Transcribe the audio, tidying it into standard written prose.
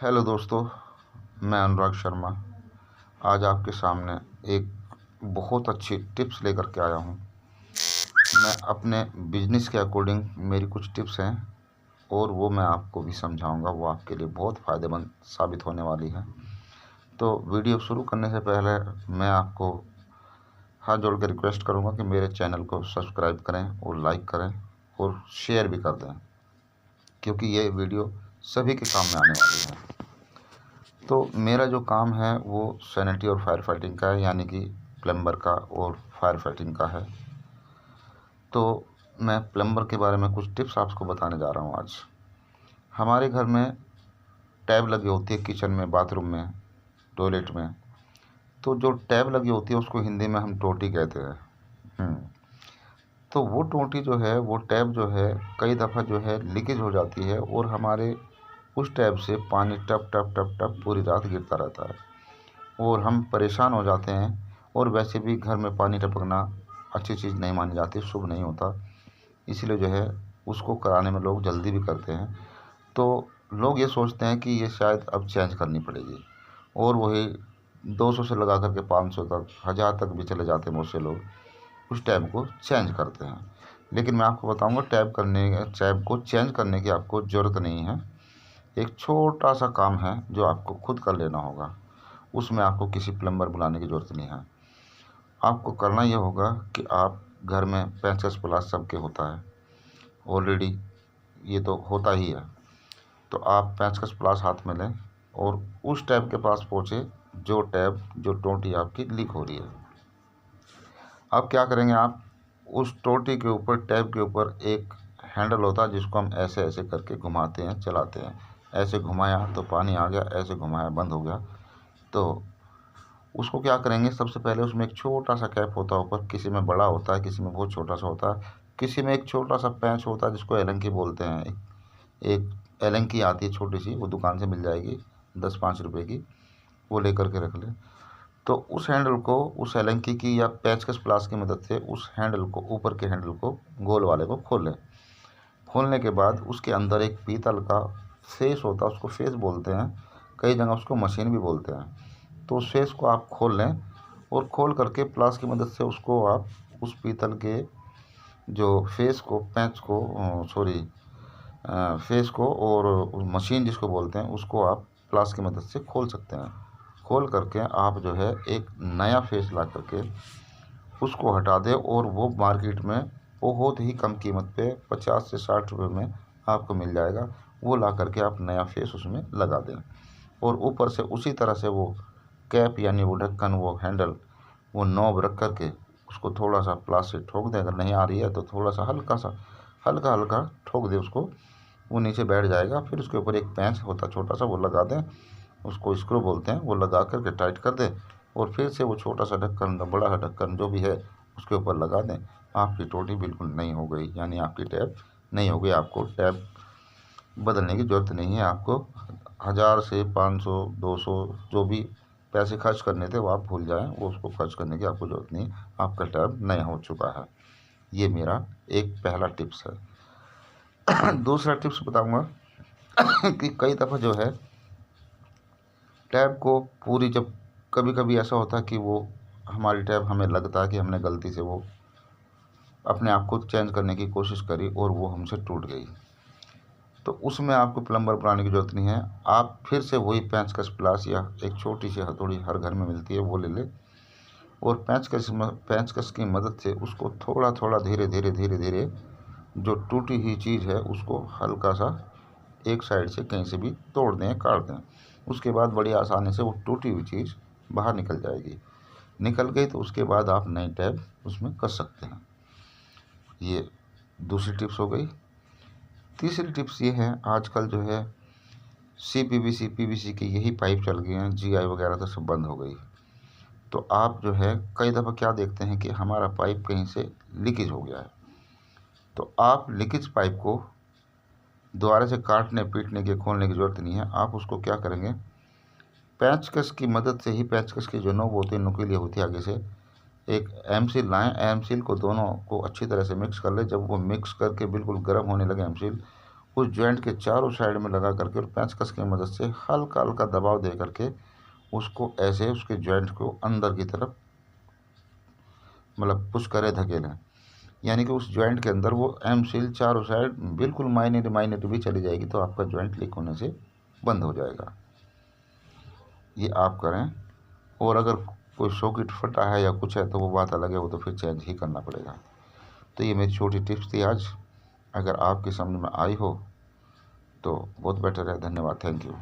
Hello दोस्तों, मैं अनुराग शर्मा आज आपके सामने एक बहुत अच्छी टिप्स लेकर के आया हूँ। मैं अपने बिजनेस के अकॉर्डिंग मेरी कुछ टिप्स हैं और वो मैं आपको भी समझाऊंगा। वो आपके लिए बहुत फ़ायदेमंद साबित होने वाली है। तो वीडियो शुरू करने से पहले मैं आपको हाथ जोड़ के रिक्वेस्ट करूँगा कि मेरे चैनल को सब्सक्राइब करें और लाइक करें और शेयर भी कर दें, क्योंकि ये वीडियो सभी के काम में आने वाली है। तो मेरा जो काम है वो सैनिटरी और फायर फाइटिंग का है, यानी कि प्लम्बर का और फायर फाइटिंग का है। तो मैं प्लम्बर के बारे में कुछ टिप्स आपको बताने जा रहा हूँ आज। हमारे घर में टैब लगी होती है, किचन में, बाथरूम में, टॉयलेट में। तो जो टैब लगी होती है उसको हिंदी में हम टोटी कहते हैं। तो वो टोटी जो है, वो टैब जो है, कई दफ़ा जो है लीकेज हो जाती है और हमारे उस टैब से पानी टप टप टप टप पूरी रात गिरता रहता है और हम परेशान हो जाते हैं। और वैसे भी घर में पानी टपकना अच्छी चीज़ नहीं मानी जाती, शुभ नहीं होता। इसीलिए जो है उसको कराने में लोग जल्दी भी करते हैं। तो लोग ये सोचते हैं कि ये शायद अब चेंज करनी पड़ेगी और वही 200 से लगा करके 500 तक, 1000 तक भी चले जाते हैं। बहुत से लोग उस टैब को चेंज करते हैं, लेकिन मैं आपको बताऊंगा टैब को चेंज करने की आपको ज़रूरत नहीं है। एक छोटा सा काम है जो आपको खुद कर लेना होगा। उसमें आपको किसी प्लम्बर बुलाने की ज़रूरत नहीं है। आपको करना यह होगा कि आप घर में पेंचकस प्लास सबके होता है ऑलरेडी, ये तो होता ही है। तो आप पेंचकस प्लास हाथ में लें और उस टैब के पास पहुँचे जो टोंटी आपकी लीक हो रही है। अब क्या करेंगे, आप उस टोंटी के ऊपर, टैब के ऊपर एक हैंडल होता है जिसको हम ऐसे ऐसे करके घुमाते हैं, चलाते हैं। ऐसे घुमाया तो पानी आ गया, ऐसे घुमाया बंद हो गया। तो उसको क्या करेंगे, सबसे पहले उसमें एक छोटा सा कैप होता है ऊपर, किसी में बड़ा होता है, किसी में बहुत छोटा सा होता है, किसी में एक छोटा सा पैंच होता है जिसको एलंकी बोलते हैं। एक एलंकी आती है छोटी सी, वो दुकान से मिल जाएगी 10-5 रुपए की, वो लेकर के रख लें। तो उस हैंडल को, उस एलंकी की या पेचकस प्लास की मदद से उस हैंडल को, ऊपर के हैंडल को, गोल वाले को खोल लें। खोलने के बाद उसके अंदर एक पीतल का फेस होता है, उसको फेस बोलते हैं, कई जगह उसको मशीन भी बोलते हैं। तो उस फेस को आप खोल लें और खोल करके प्लास की मदद से उसको आप उस पीतल के जो फेस को, फेस को और मशीन जिसको बोलते हैं उसको आप प्लास की मदद से खोल सकते हैं। खोल करके आप जो है एक नया फेस ला करके उसको हटा दें और वो मार्केट में बहुत ही कम कीमत पे 50 से 60 रुपये में आपको मिल जाएगा। वो ला करके आप नया फेस उसमें लगा दें और ऊपर से उसी तरह से वो कैप, यानी वो ढक्कन, वो हैंडल, वो नॉब रख करके उसको थोड़ा सा प्लास से ठोक दें। अगर नहीं आ रही है तो थोड़ा सा हल्का हल्का ठोक दें उसको, वो नीचे बैठ जाएगा। फिर उसके ऊपर एक पेंच होता छोटा सा, वो लगा दें, उसको स्क्रू बोलते हैं, वो लगा करके टाइट कर दें और फिर से वो छोटा सा ढक्कन, बड़ा सा ढक्कन जो भी है उसके ऊपर लगा दें। आपकी टोटी बिल्कुल नई हो गई, यानी आपकी टैप नई हो गई। आपको टैप बदलने की ज़रूरत नहीं है। आपको 1000 से 500, 200 जो भी पैसे खर्च करने थे वो आप भूल जाएं, वो उसको खर्च करने की आपको ज़रूरत नहीं। आपका टैप नया हो चुका है। ये मेरा एक पहला टिप्स है। दूसरा टिप्स बताऊंगा कि कई दफ़ा जो है टैब को पूरी, जब कभी कभी ऐसा होता है कि वो हमारी टैब, हमें लगता है कि हमने गलती से वो अपने आप को चेंज करने की कोशिश करी और वो हमसे टूट गई, तो उसमें आपको प्लम्बर बुलाने की ज़रूरत नहीं है। आप फिर से वही पेंचकस प्लास या एक छोटी सी हथौड़ी हर घर में मिलती है, वो ले लें और पेंचकस की मदद से उसको थोड़ा थोड़ा, धीरे धीरे धीरे धीरे जो टूटी हुई चीज़ है उसको हल्का सा एक साइड से कहीं से भी तोड़ दें, काट दें। उसके बाद बड़ी आसानी से वो टूटी हुई चीज़ बाहर निकल जाएगी। निकल गई तो उसके बाद आप नई टैब उसमें कर सकते हैं। ये दूसरी टिप्स हो गई। तीसरी टिप्स ये है, आजकल जो है CPVC PVC की यही पाइप चल गए हैं, GI वगैरह तो सब बंद हो गई। तो आप जो है कई दफ़ा क्या देखते हैं कि हमारा पाइप कहीं से लीकेज हो गया है। तो आप लीकेज पाइप को दोबारा से काटने, पीटने की, खोलने की ज़रूरत नहीं है। आप उसको क्या करेंगे, पेंचकस की मदद से ही, पेंचकस की जो नोक होती है, नुकीली होती है आगे से, एक एमसील लाएँ। एमसील को दोनों को अच्छी तरह से मिक्स कर लें। जब वो मिक्स करके बिल्कुल गर्म होने लगे एमसील, उस जॉइंट के चारों साइड में लगा करके और पेंचकस की मदद से हल्का हल्का दबाव दे करके उसको ऐसे उसके जॉइंट को अंदर की तरफ मतलब पुश करे, धकेलें। यानी कि उस जॉइंट के अंदर वो एम सील चारों साइड बिल्कुल माइनर माइनर भी चली जाएगी, तो आपका जॉइंट लीक होने से बंद हो जाएगा। ये आप करें। और अगर कोई सॉकेट फटा है या कुछ है तो वो बात अलग है, वो तो फिर चेंज ही करना पड़ेगा। तो ये मेरी छोटी टिप्स थी आज, अगर आपके समझ में आई हो तो बहुत बेटर है। धन्यवाद, थैंक यू।